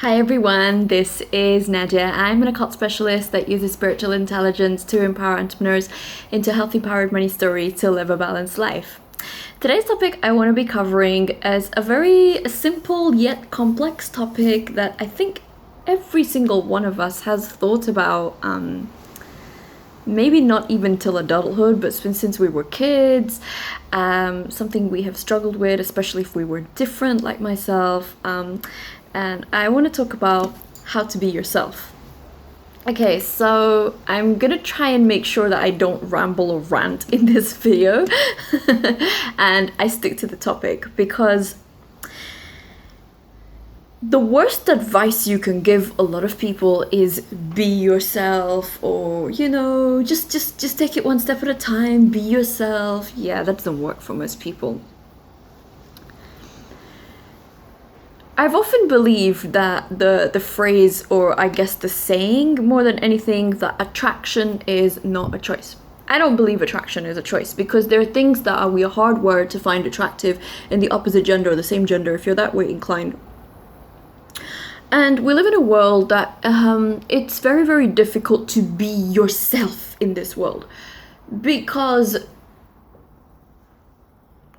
Hi everyone, this is Nadia. I'm an occult specialist that uses spiritual intelligence to empower entrepreneurs into healthy powered money stories to live a balanced life. Today's topic I want to be covering is a very simple yet complex topic that I think every single one of us has thought about, maybe not even till adulthood, but since we were kids, something we have struggled with, especially if we were different like myself. And I want to talk about how to be yourself. Okay, so I'm gonna try and make sure that I don't ramble or rant in this video and I stick to the topic, because the worst advice you can give a lot of people is be yourself, or just take it one step at a time, be yourself. Yeah, that doesn't work for most people. I've often believed that the phrase, or I guess the saying more than anything, that attraction is not a choice. I don't believe attraction is a choice, because there are things that we are hardwired to find attractive in the opposite gender or the same gender if you're that way inclined. And we live in a world that it's very, very difficult to be yourself in this world, because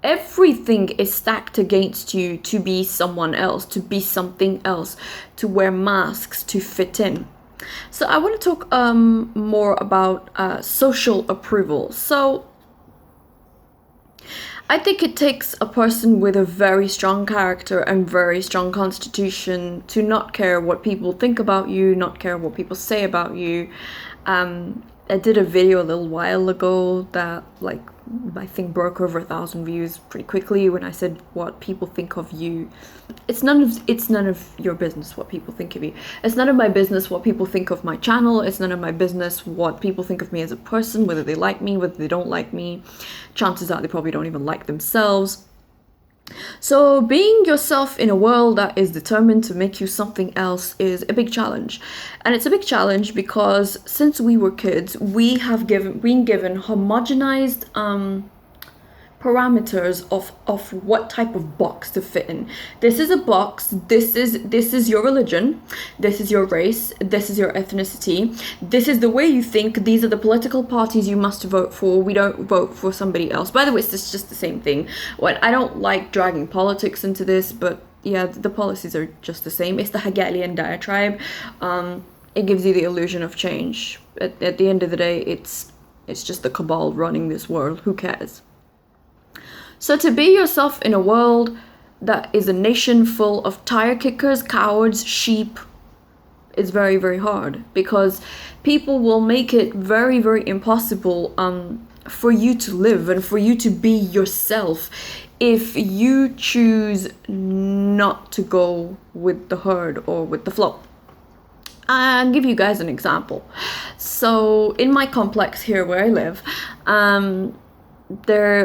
everything is stacked against you to be someone else, to be something else, to wear masks, to fit in. So I want to talk more about social approval. So I think it takes a person with a very strong character and very strong constitution to not care what people think about you, not care what people say about you. I did a video a little while ago that I think broke over 1,000 views pretty quickly, when I said what people think of you. It's none of your business what people think of you. It's none of my business what people think of my channel. It's none of my business what people think of me as a person, whether they like me, whether they don't like me. Chances are they probably don't even like themselves. So being yourself in a world that is determined to make you something else is a big challenge. And it's a big challenge because since we were kids, we have been given homogenized parameters of what type of box to fit in. This is a box, this is your religion, this is your race, this is your ethnicity, this is the way you think, these are the political parties you must vote for. We don't vote for somebody else. By the way, it's just the same thing. I don't like dragging politics into this, but yeah, the policies are just the same. It's the Hegelian diatribe. It gives you the illusion of change. At the end of the day, it's just the cabal running this world. Who cares? So to be yourself in a world that is a nation full of tire kickers, cowards, sheep, is very, very hard, because people will make it very, very impossible for you to live and for you to be yourself if you choose not to go with the herd or with the flow. I'll give you guys an example. So in my complex here where I live,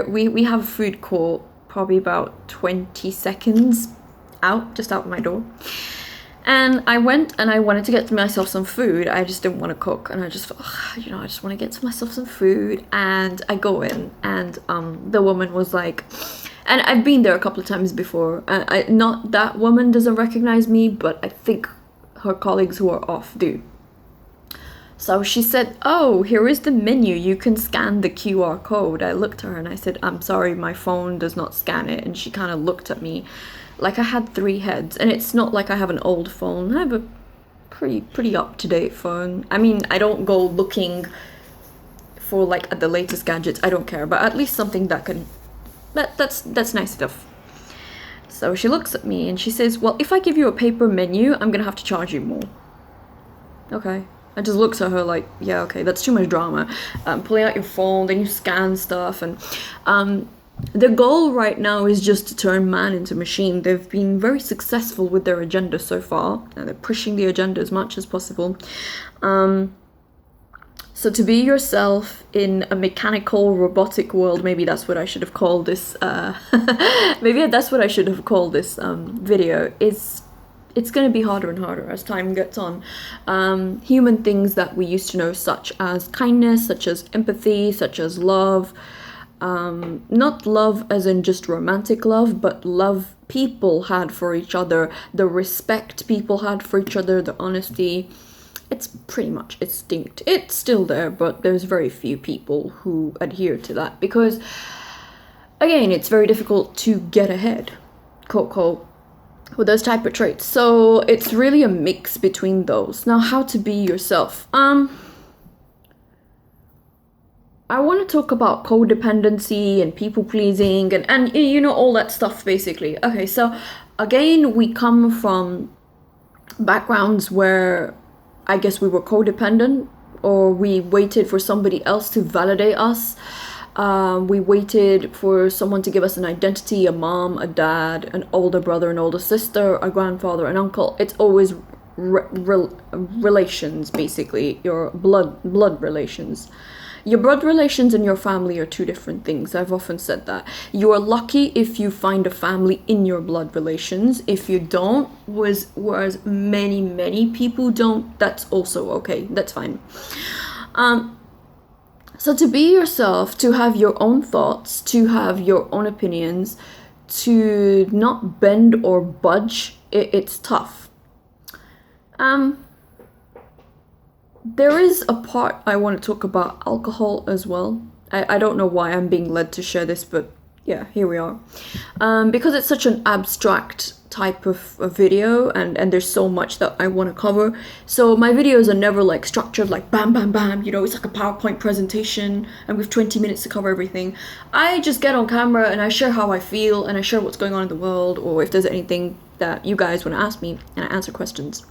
we have a food court probably about 20 seconds just out my door, and I went and I wanted to get myself some food. I just didn't want to cook, and I just thought, I just want to get myself some food. And I go in, and the woman was like, and I've been there a couple of times before, not that woman doesn't recognize me, but I think her colleagues who are off do. So she said, "Oh, here is the menu. You can scan the QR code." I looked at her and I said, "I'm sorry, my phone does not scan it." And she kind of looked at me like I had 3 heads. And it's not like I have an old phone. I have a pretty up-to-date phone. I mean, I don't go looking for at the latest gadgets. I don't care, but at least something that's nice enough. So she looks at me and she says, "Well, if I give you a paper menu, I'm gonna have to charge you more." Okay. I just looked at her like, yeah, okay, that's too much drama. Pulling out your phone, then you scan stuff, and the goal right now is just to turn man into machine. They've been very successful with their agenda so far, and they're pushing the agenda as much as possible. So to be yourself in a mechanical, robotic world, maybe that's what I should have called this. Maybe that's what I should have called this video. It's going to be harder and harder as time gets on. Human things that we used to know, such as kindness, such as empathy, such as love, Not love as in just romantic love, but love people had for each other, the respect people had for each other, the honesty. It's pretty much extinct. It's still there, but there's very few people who adhere to that because, again, it's very difficult to get ahead, quote, quote, with those type of traits. So it's really a mix between those. Now, how to be yourself. I want to talk about codependency and people pleasing and you know, all that stuff basically. Okay, so again, we come from backgrounds where I guess we were codependent, or we waited for somebody else to validate us. We waited for someone to give us an identity, a mom, a dad, an older brother, an older sister, a grandfather, an uncle. It's always relations, basically, your blood relations. Your blood relations and your family are two different things. I've often said that. You are lucky if you find a family in your blood relations. If you don't, whereas many people don't, that's also okay. That's fine. So to be yourself, to have your own thoughts, to have your own opinions, to not bend or budge, it's tough. There is a part I want to talk about alcohol as well. I don't know why I'm being led to share this, but yeah, here we are. Because it's such an abstract type of video and there's so much that I want to cover. So my videos are never like structured like bam, bam, bam, you know, it's like a PowerPoint presentation and we have 20 minutes to cover everything. I just get on camera and I share how I feel and I share what's going on in the world, or if there's anything that you guys want to ask me, and I answer questions.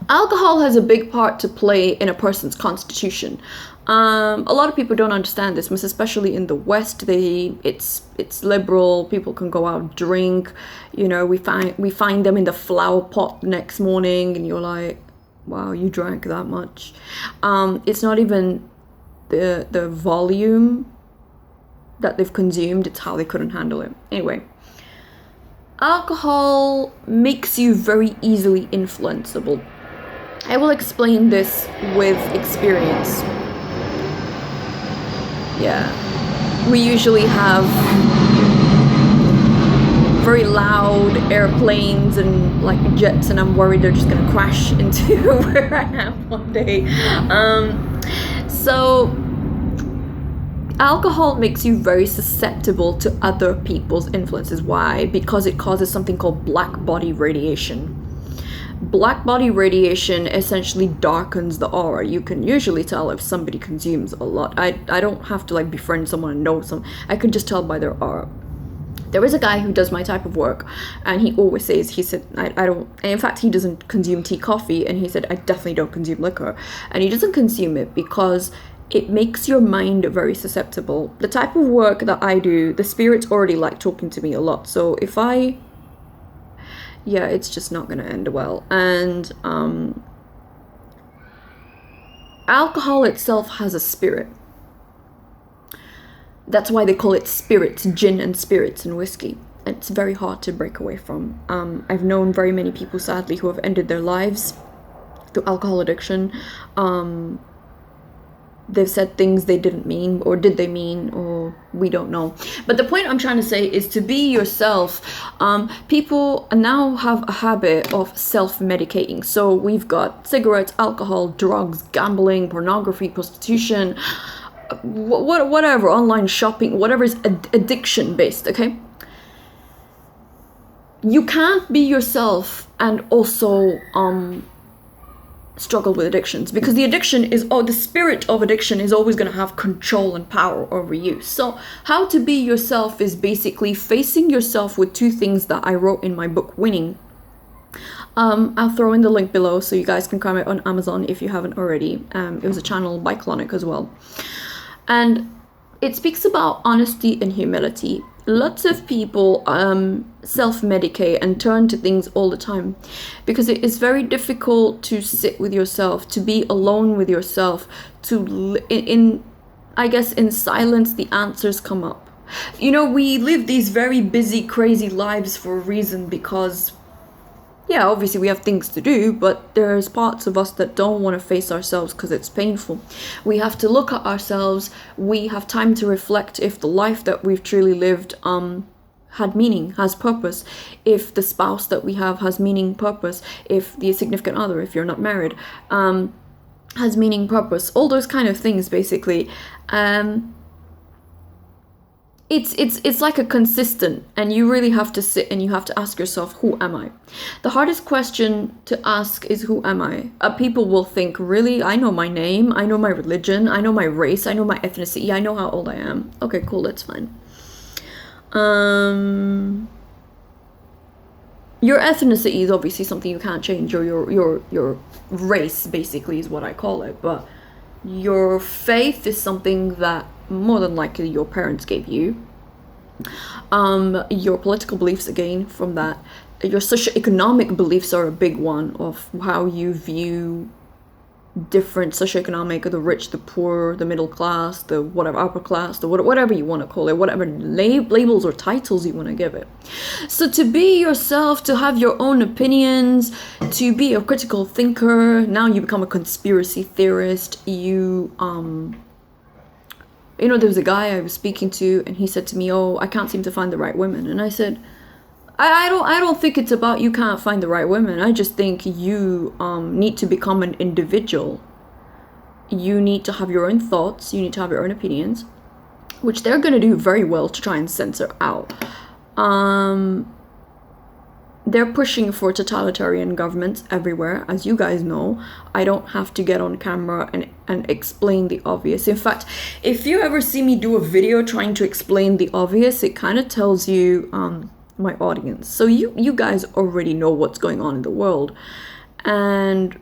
Alcohol has a big part to play in a person's constitution. A lot of people don't understand this, especially in the West. It's liberal. People can go out, drink. You know, we find them in the flower pot the next morning, and you're like, wow, you drank that much. It's not even the volume that they've consumed; it's how they couldn't handle it. Anyway. Alcohol makes you very easily influenceable. I will explain this with experience. Yeah. We usually have very loud airplanes and like jets, and I'm worried they're just gonna crash into where I am one day. So alcohol makes you very susceptible to other people's influences. Why? Because it causes something called black body radiation. Black body radiation essentially darkens the aura. You can usually tell if somebody consumes a lot. I don't have to like befriend someone and know some. I can just tell by their aura. There is a guy who does my type of work, and he always says, he said, I don't, and in fact, he doesn't consume tea, coffee, and he said, I definitely don't consume liquor. And he doesn't consume it because it makes your mind very susceptible. The type of work that I do, the spirits already like talking to me a lot. So if it's just not going to end well. And alcohol itself has a spirit. That's why they call it spirits, gin and spirits and whiskey. It's very hard to break away from. I've known very many people, sadly, who have ended their lives through alcohol addiction. They've said things they didn't mean, or did they mean, or we don't know. But the point I'm trying to say is to be yourself. People now have a habit of self-medicating. So we've got cigarettes, alcohol, drugs, gambling, pornography, prostitution, whatever, online shopping, whatever is addiction based, okay? You can't be yourself and also struggle with addictions, because the spirit of addiction is always going to have control and power over you. So how to be yourself is basically facing yourself with two things that I wrote in my book, Winning. I'll throw in the link below so you guys can comment on Amazon if you haven't already. It was a channel by Clonic as well. And it speaks about honesty and humility. Lots of people self-medicate and turn to things all the time because it is very difficult to sit with yourself, to be alone with yourself, in silence the answers come up. You know, we live these very busy, crazy lives for a reason, because yeah, obviously we have things to do, but there's parts of us that don't want to face ourselves because it's painful. We have to look at ourselves. We have time to reflect if the life that we've truly lived had meaning, has purpose, if the spouse that we have has meaning, purpose, if the significant other, if you're not married, has meaning, purpose, all those kind of things, basically. It's like a consistent, and you really have to sit and you have to ask yourself, who am I? The hardest question to ask is, who am I? People will think, really? I know my name, I know my religion, I know my race, I know my ethnicity, I know how old I am. Okay, cool, that's fine. Your ethnicity is obviously something you can't change, or your race, basically, is what I call it, but your faith is something that more than likely your parents gave you. Your political beliefs, again, from that. Your socioeconomic beliefs are a big one of how you view different socioeconomic, the rich, the poor, the middle class, the whatever, upper class, the whatever you want to call it, whatever labels or titles you want to give it. So to be yourself, to have your own opinions, to be a critical thinker, now you become a conspiracy theorist. You know, there was a guy I was speaking to, and he said to me, "Oh, I can't seem to find the right women." And I said, I don't think it's about you can't find the right women. I just think you need to become an individual. You need to have your own thoughts. You need to have your own opinions, which they're going to do very well to try and censor out. They're pushing for totalitarian governments everywhere, as you guys know. I don't have to get on camera and explain the obvious. In fact, if you ever see me do a video trying to explain the obvious, it kind of tells you my audience. So you guys already know what's going on in the world. And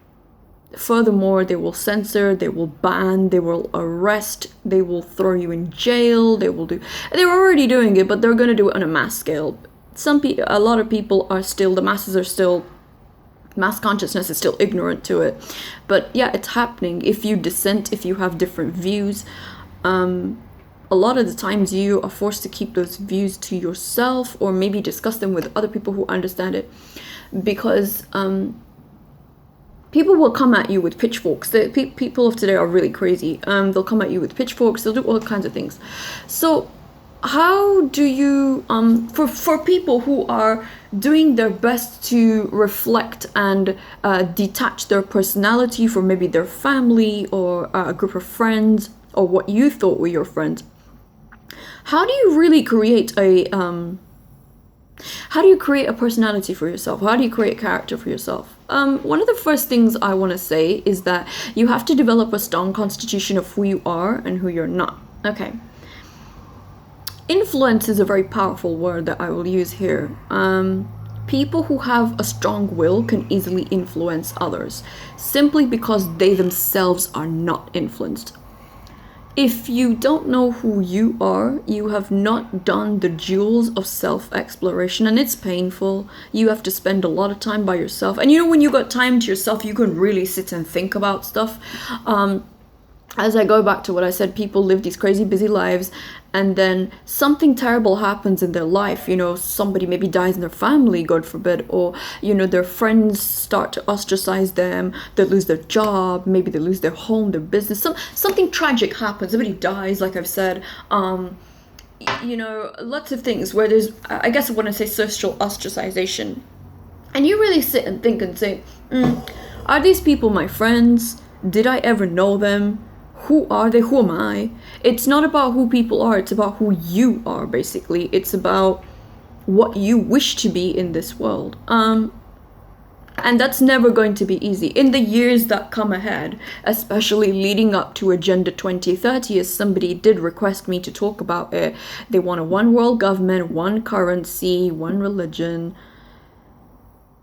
furthermore, they will censor, they will ban, they will arrest, they will throw you in jail, they're already doing it, but they're going to do it on a mass scale. A lot of people are still, the masses are still, mass consciousness is still ignorant to it. But yeah, it's happening. If you dissent, if you have different views, a lot of the times you are forced to keep those views to yourself, or maybe discuss them with other people who understand it, because people will come at you with pitchforks. People of today are really crazy. They'll come at you with pitchforks, they'll do all kinds of things. So how do you, for people who are doing their best to reflect and detach their personality from maybe their family or a group of friends, or what you thought were your friends, how do you really create a personality for yourself? How do you create character for yourself? One of the first things I want to say is that you have to develop a strong constitution of who you are and who you're not. Okay. Influence is a very powerful word that I will use here. People who have a strong will can easily influence others, simply because they themselves are not influenced. If you don't know who you are, you have not done the jewels of self-exploration, and it's painful. You have to spend a lot of time by yourself. And you know, when you got time to yourself, you can really sit and think about stuff. As I go back to what I said, people live these crazy busy lives, and then something terrible happens in their life. You know, somebody maybe dies in their family, God forbid, or, you know, their friends start to ostracize them, they lose their job, maybe they lose their home, their business, something tragic happens, somebody dies, like I've said, you know, lots of things where there's, I guess I want to say, social ostracization. And you really sit and think and say, are these people my friends? Did I ever know them? Who are they? Who am I? It's not about who people are. It's about who you are, basically. It's about what you wish to be in this world. And that's never going to be easy. In the years that come ahead, especially leading up to Agenda 2030, as somebody did request me to talk about it, they want a one world government, one currency, one religion.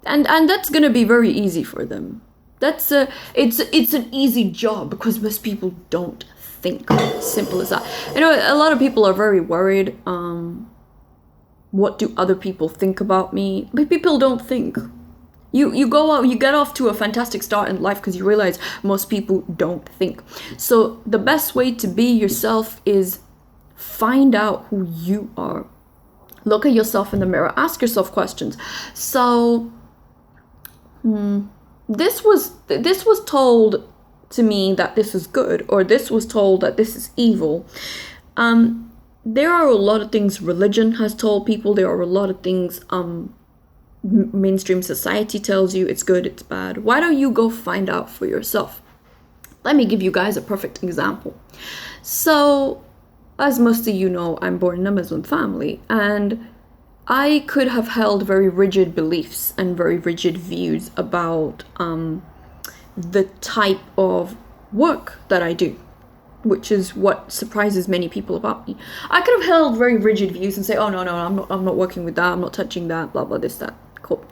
And that's going to be very easy for them. It's an easy job because most people don't think. Simple as that. You know, a lot of people are very worried. What do other people think about me? But people don't think. You go out, you get off to a fantastic start in life because you realize most people don't think. So the best way to be yourself is find out who you are. Look at yourself in the mirror. Ask yourself questions. So this was told to me that this is good, or this was told that this is evil. There are a lot of things religion has told people. There are a lot of things mainstream society tells you it's good, it's bad. Why don't you go find out for yourself? Let me give you guys a perfect example. So, as most of you know, I'm born in a Muslim family, and I could have held very rigid beliefs and very rigid views about the type of work that I do, which is what surprises many people about me. I could have held very rigid views and say, oh, no, I'm not working with that, I'm not touching that, blah, blah, this, that, cool.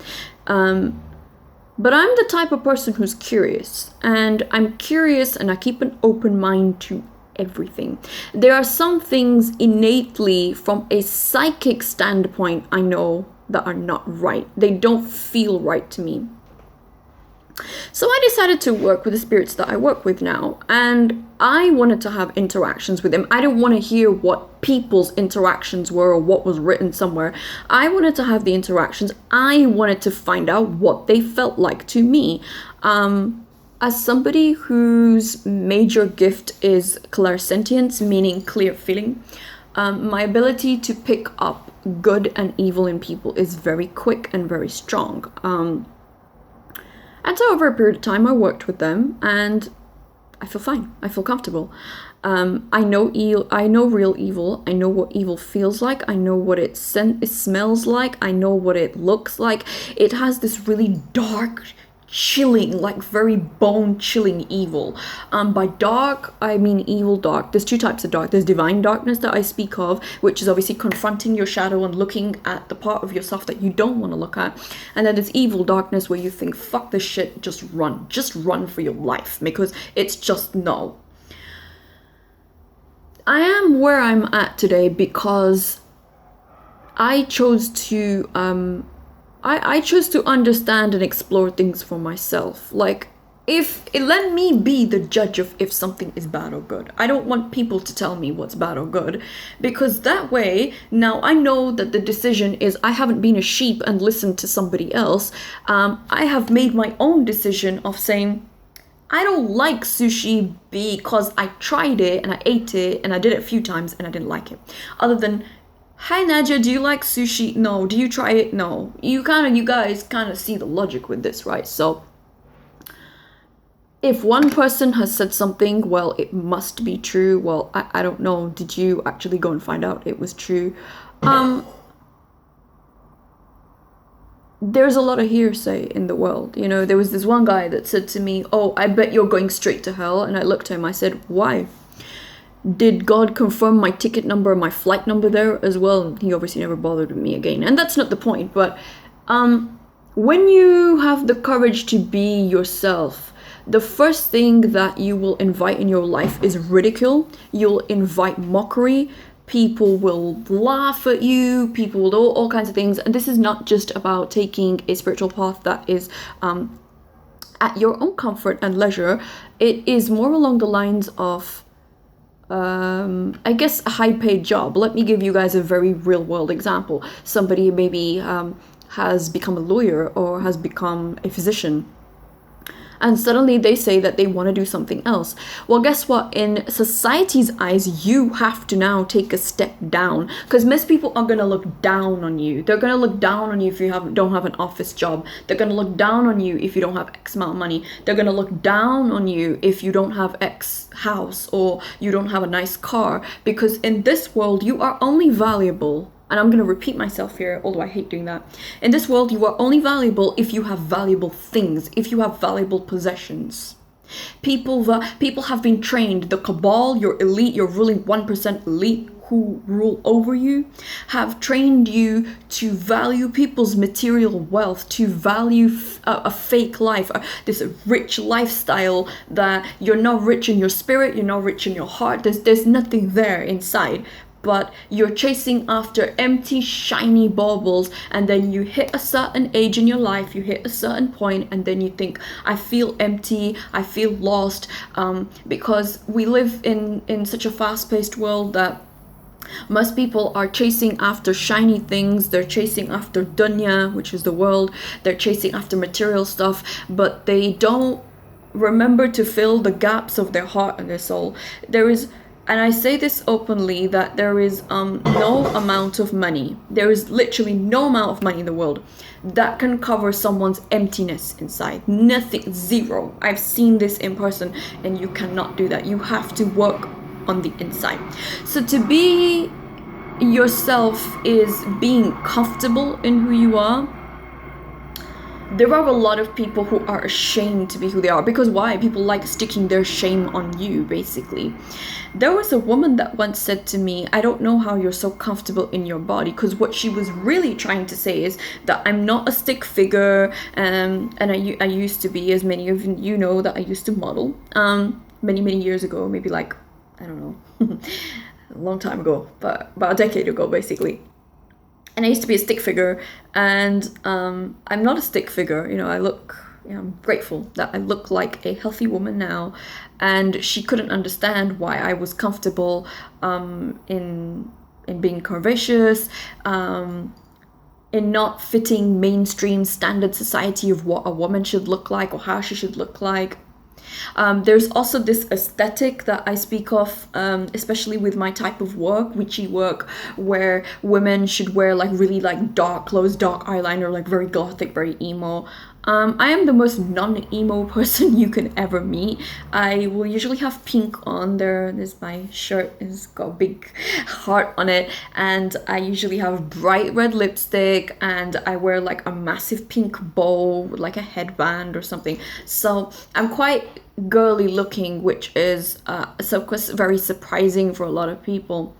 But I'm the type of person who's curious, and I'm curious and I keep an open mind to everything. There are some things innately from a psychic standpoint I know that are not right. They don't feel right to me. So I decided to work with the spirits that I work with now, and I wanted to have interactions with them. I didn't want to hear what people's interactions were or what was written somewhere. I wanted to have the interactions. I wanted to find out what they felt like to me. As somebody whose major gift is clairsentience, meaning clear feeling, my ability to pick up good and evil in people is very quick and very strong. And so over a period of time, I worked with them, and I feel fine. I feel comfortable. I know real evil. I know what evil feels like. I know what it smells like. I know what it looks like. It has this really dark, chilling, like very bone-chilling evil. By dark, I mean evil dark. There's two types of dark. There's divine darkness that I speak of, which is obviously confronting your shadow and looking at the part of yourself that you don't want to look at. And then there's evil darkness where you think, fuck this shit, just run for your life, because it's just no. I am where I'm at today because I chose to I chose to understand and explore things for myself. Like, let me be the judge of if something is bad or good. I don't want people to tell me what's bad or good, because that way, now I know that the decision is, I haven't been a sheep and listened to somebody else. I have made my own decision of saying, I don't like sushi because I tried it and I ate it and I did it a few times and I didn't like it. Other than, hi Nadia, do you like sushi? No. Do you try it? No. You guys kind of see the logic with this, right? So if one person has said something, well, it must be true. Well, I don't know. Did you actually go and find out it was true? There's a lot of hearsay in the world. You know, there was this one guy that said to me, oh, I bet you're going straight to hell. And I looked at him, I said, why? Did God confirm my ticket number, my flight number there as well? And he obviously never bothered with me again. And that's not the point. But when you have the courage to be yourself, the first thing that you will invite in your life is ridicule. You'll invite mockery. People will laugh at you. People will do all kinds of things. And this is not just about taking a spiritual path that is at your own comfort and leisure. It is more along the lines of I guess a high-paid job. Let me give you guys a very real-world example. Somebody maybe has become a lawyer or has become a physician, and suddenly they say that they want to do something else. Well, guess what? In society's eyes, you have to now take a step down, because most people are going to look down on you. They're going to look down on you if you don't have an office job. They're going to look down on you if you don't have X amount of money. They're going to look down on you if you don't have X house or you don't have a nice car, because in this world, you are only valuable. And I'm going to repeat myself here, although I hate doing that. In this world, you are only valuable if you have valuable things, if you have valuable possessions. People have been trained, the cabal, your elite, your ruling 1% elite who rule over you, have trained you to value people's material wealth, to value a fake life, this rich lifestyle that you're not rich in your spirit, you're not rich in your heart, there's nothing there inside. But you're chasing after empty, shiny baubles, and then you hit a certain age in your life, you hit a certain point, and then you think, I feel empty, I feel lost, because we live in such a fast-paced world that Most people are chasing after shiny things, they're chasing after dunya, which is the world, they're chasing after material stuff, but they don't remember to fill the gaps of their heart and their soul. There is, and I say this openly, that there is no amount of money, there is literally no amount of money in the world that can cover someone's emptiness inside. Nothing, zero. I've seen this in person, and you cannot do that. You have to work on the inside. So to be yourself is being comfortable in who you are. There are a lot of people who are ashamed to be who they are, because why? People like sticking their shame on you, basically. There was a woman that once said to me, I don't know how you're so comfortable in your body, because what she was really trying to say is that I'm not a stick figure, and I used to be, as many of you know, that I used to model many years ago, maybe like, I don't know, a long time ago, but about a decade ago, basically. And I used to be a stick figure, and I'm not a stick figure. You know, I'm grateful that I look like a healthy woman now. And she couldn't understand why I was comfortable in being curvaceous, in not fitting mainstream standard society of what a woman should look like or how she should look like. There's also this aesthetic that I speak of, especially with my type of work, witchy work, where women should wear like really like dark clothes, dark eyeliner, like very gothic, very emo. I am the most non-emo person you can ever meet. I will usually have pink on. There's my shirt, it's got a big heart on it, and I usually have bright red lipstick, and I wear like a massive pink bow, like a headband or something. So I'm quite girly looking, which is very surprising for a lot of people.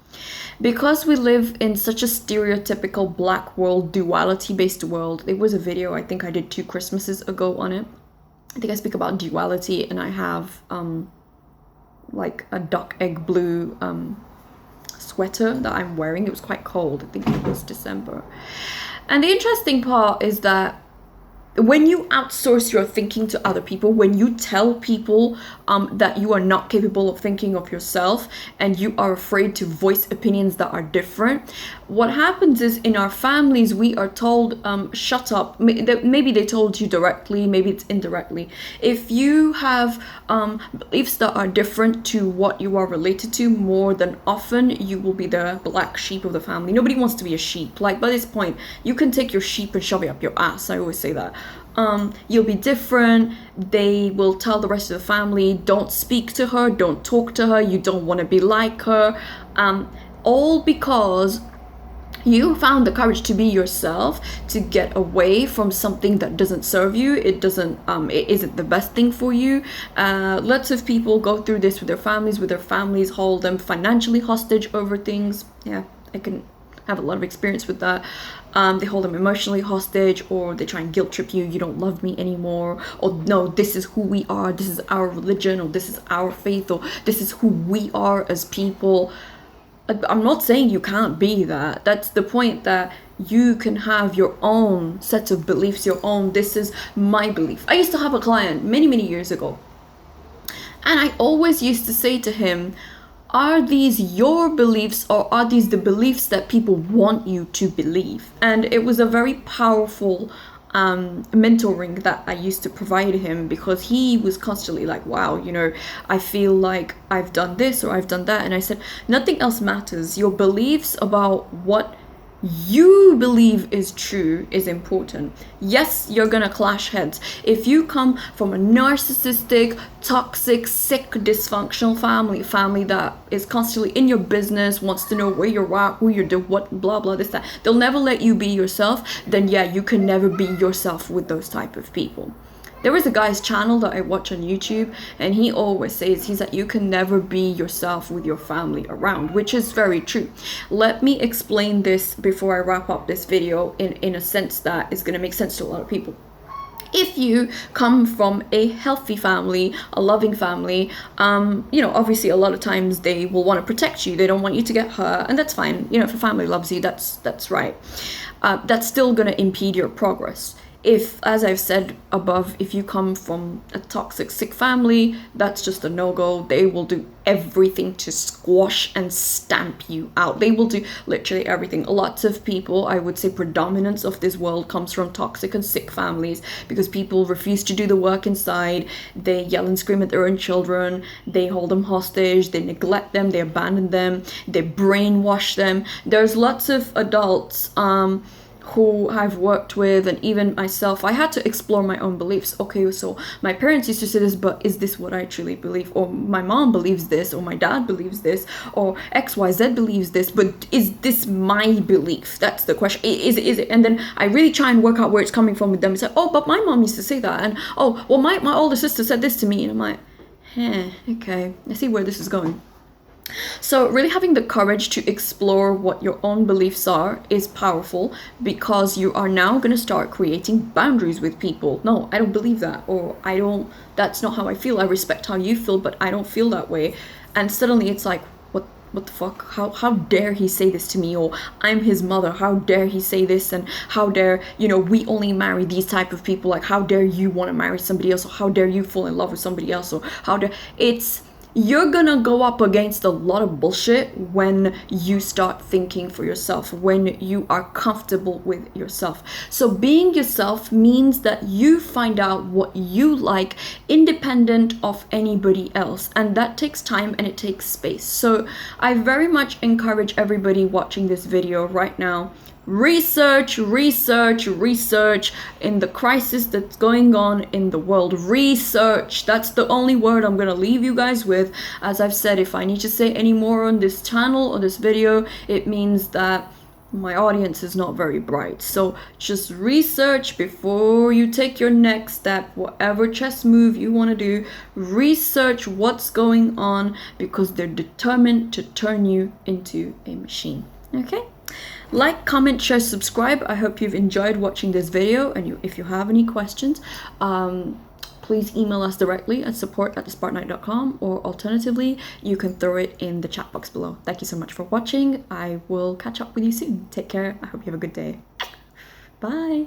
Because we live in such a stereotypical black world, duality based world. There was a video I think I did 2 Christmases ago on it. I think I speak about duality, and I have like a duck egg blue sweater that I'm wearing. It was quite cold, I think it was December. And the interesting part is that when you outsource your thinking to other people, when you tell people that you are not capable of thinking of yourself, and you are afraid to voice opinions that are different, what happens is in our families we are told, shut up. Maybe they told you directly, maybe it's indirectly. If you have beliefs that are different to what you are related to, more than often you will be the black sheep of the family. Nobody wants to be a sheep. Like, by this point you can take your sheep and shove it up your ass. I always say that. You'll be different. They will tell the rest of the family, don't speak to her, don't talk to her, you don't want to be like her, all because you found the courage to be yourself, to get away from something that doesn't serve you. It isn't the best thing for you. Lots of people go through this with their families hold them financially hostage over things. Yeah, I can have a lot of experience with that. They hold them emotionally hostage, or they try and guilt trip you. You don't love me anymore, or no, this is who we are, this is our religion, or this is our faith, or this is who we are as people. I'm not saying you can't be that. That's the point, that you can have your own set of beliefs, your own, this is my belief. I used to have a client many years ago, and I always used to say to him, are these your beliefs, or are these the beliefs that people want you to believe? And it was a very powerful mentoring that I used to provide him, because he was constantly like, wow, you know, I feel like I've done this or I've done that. And I said, nothing else matters. Your beliefs about what you believe is true is important. Yes, you're gonna clash heads. If you come from a narcissistic, toxic, sick, dysfunctional family that is constantly in your business, wants to know where you're at, who you're doing, what, blah blah, this, that, they'll never let you be yourself, then yeah, you can never be yourself with those type of people. There is a guy's channel that I watch on YouTube, and he always says, he's like, you can never be yourself with your family around, which is very true. Let me explain this before I wrap up this video in a sense that is going to make sense to a lot of people. If you come from a healthy family, a loving family, you know, obviously a lot of times they will want to protect you. They don't want you to get hurt, and that's fine. You know, if a family loves you, that's right. That's still going to impede your progress. if, as I've said above, if you come from a toxic, sick family, that's just a no-go. They will do everything to squash and stamp you out. They will do literally everything. Lots of people, I would say predominance of this world comes from toxic and sick families, because people refuse to do the work inside. They yell and scream at their own children. They hold them hostage. They neglect them. They abandon them. They brainwash them. There's lots of adults who I've worked with, and even myself, I had to explore my own beliefs. Okay, so my parents used to say this, but is this what I truly believe? Or my mom believes this, or my dad believes this, or XYZ believes this, but is this my belief? That's the question. Is it? And then I really try and work out where it's coming from with them. It's like, oh, but my mom used to say that, and oh, well, my older sister said this to me, and I'm like, okay, I see where this is going. So really having the courage to explore what your own beliefs are is powerful, because you are now going to start creating boundaries with people. No, I don't believe that, or that's not how I feel. I respect how you feel, but I don't feel that way. And suddenly it's like, what the fuck? How dare he say this to me? Or I'm his mother, how dare he say this? And how dare, we only marry these type of people? Like, how dare you want to marry somebody else? Or how dare you fall in love with somebody else? Or how dare you're gonna go up against a lot of bullshit when you start thinking for yourself, when you are comfortable with yourself. So being yourself means that you find out what you like independent of anybody else, and that takes time and it takes space. So I very much encourage everybody watching this video right now, research in the crisis that's going on in the world. Research, that's the only word I'm gonna leave you guys with. As I've said, if I need to say any more on this channel or this video, it means that my audience is not very bright. So just research before you take your next step, whatever chess move you want to do. Research what's going on, because they're determined to turn you into a machine. Okay, like, comment, share, subscribe. I hope you've enjoyed watching this video, and if you have any questions, please email us directly at support@thespartanite.com, or alternatively you can throw it in the chat box below. Thank you so much for watching. I will catch up with you soon. Take care. I hope you have a good day. Bye.